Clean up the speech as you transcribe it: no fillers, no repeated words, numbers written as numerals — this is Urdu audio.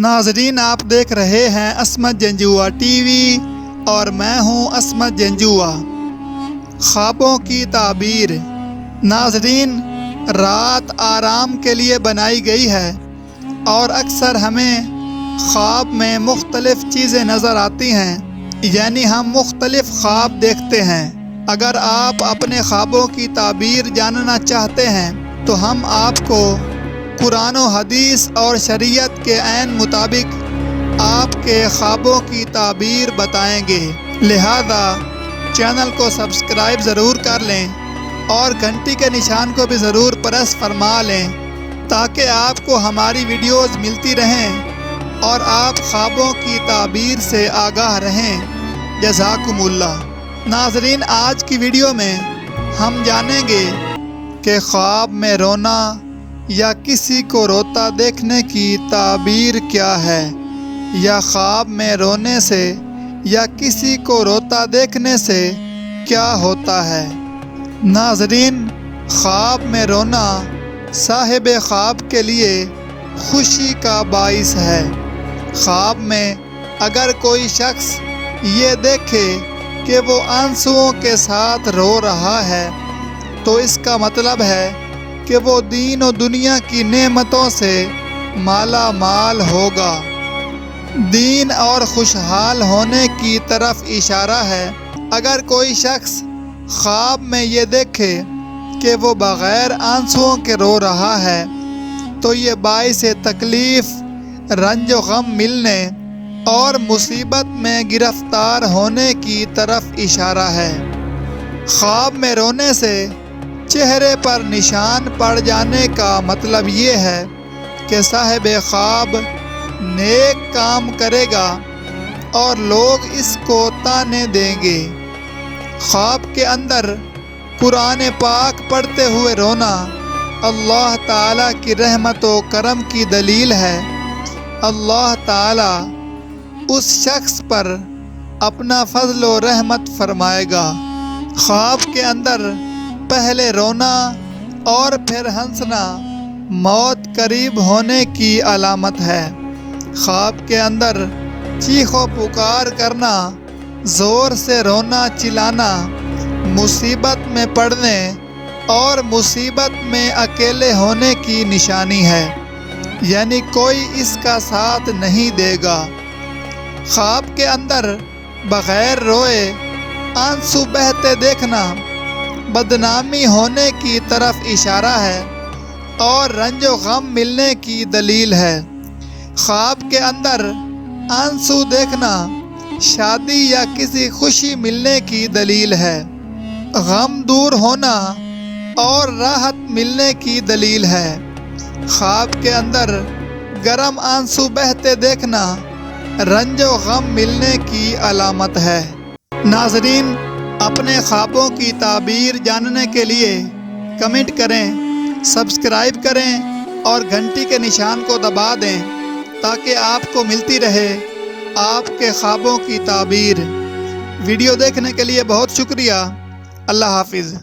ناظرین، آپ دیکھ رہے ہیں عصمت جنجوعہ ٹی وی اور میں ہوں عصمت جنجوعہ۔ خوابوں کی تعبیر۔ ناظرین، رات آرام کے لیے بنائی گئی ہے اور اکثر ہمیں خواب میں مختلف چیزیں نظر آتی ہیں، یعنی ہم مختلف خواب دیکھتے ہیں۔ اگر آپ اپنے خوابوں کی تعبیر جاننا چاہتے ہیں تو ہم آپ کو قرآن و حدیث اور شریعت کے عین مطابق آپ کے خوابوں کی تعبیر بتائیں گے، لہذا چینل کو سبسکرائب ضرور کر لیں اور گھنٹی کے نشان کو بھی ضرور پریس فرما لیں تاکہ آپ کو ہماری ویڈیوز ملتی رہیں اور آپ خوابوں کی تعبیر سے آگاہ رہیں۔ جزاکم اللہ۔ ناظرین، آج کی ویڈیو میں ہم جانیں گے کہ خواب میں رونا یا کسی کو روتا دیکھنے کی تعبیر کیا ہے، یا خواب میں رونے سے یا کسی کو روتا دیکھنے سے کیا ہوتا ہے۔ ناظرین، خواب میں رونا صاحب خواب کے لیے خوشی کا باعث ہے۔ خواب میں اگر کوئی شخص یہ دیکھے کہ وہ آنسوؤں کے ساتھ رو رہا ہے تو اس کا مطلب ہے کہ وہ دین و دنیا کی نعمتوں سے مالا مال ہوگا۔ دین اور خوشحال ہونے کی طرف اشارہ ہے۔ اگر کوئی شخص خواب میں یہ دیکھے کہ وہ بغیر آنسوؤں کے رو رہا ہے تو یہ باعث تکلیف، رنج و غم ملنے اور مصیبت میں گرفتار ہونے کی طرف اشارہ ہے۔ خواب میں رونے سے چہرے پر نشان پڑ جانے کا مطلب یہ ہے کہ صاحب خواب نیک کام کرے گا اور لوگ اس کو طعنے دیں گے۔ خواب کے اندر قرآن پاک پڑھتے ہوئے رونا اللہ تعالیٰ کی رحمت و کرم کی دلیل ہے۔ اللہ تعالیٰ اس شخص پر اپنا فضل و رحمت فرمائے گا۔ خواب کے اندر پہلے رونا اور پھر ہنسنا موت قریب ہونے کی علامت ہے۔ خواب کے اندر چیخ و پکار کرنا، زور سے رونا چلانا مصیبت میں پڑنے اور مصیبت میں اکیلے ہونے کی نشانی ہے، یعنی کوئی اس کا ساتھ نہیں دے گا۔ خواب کے اندر بغیر روئے آنسو بہتے دیکھنا بدنامی ہونے کی طرف اشارہ ہے اور رنج و غم ملنے کی دلیل ہے۔ خواب کے اندر آنسو دیکھنا شادی یا کسی خوشی ملنے کی دلیل ہے، غم دور ہونا اور راحت ملنے کی دلیل ہے۔ خواب کے اندر گرم آنسو بہتے دیکھنا رنج و غم ملنے کی علامت ہے۔ ناظرین، اپنے خوابوں کی تعبیر جاننے کے لیے کمنٹ کریں، سبسکرائب کریں اور گھنٹی کے نشان کو دبا دیں تاکہ آپ کو ملتی رہے آپ کے خوابوں کی تعبیر۔ ویڈیو دیکھنے کے لیے بہت شکریہ۔ اللہ حافظ۔